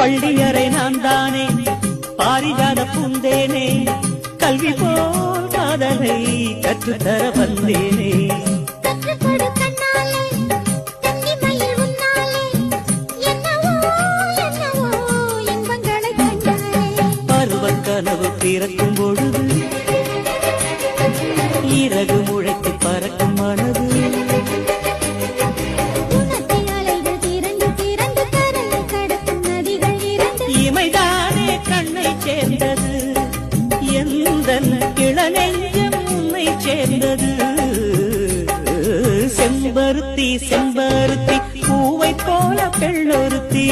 பள்ளியறை நான் தானே பாரிஜாத பூந்தேனே கல்வி போல் காதலை கற்றுத்தர வந்தேனே பருவக் கனவு பிறக்கும் பொழுது இறகு முளைத்து பறக்கும் மனது இமைதானே கண்ணை சேர்ந்தது எந்த இளநெஞ்சம் உன்னை சேர்ந்தது செம்பருத்தி செம்பருத்தி பூவை போல பெண்ணொருத்தி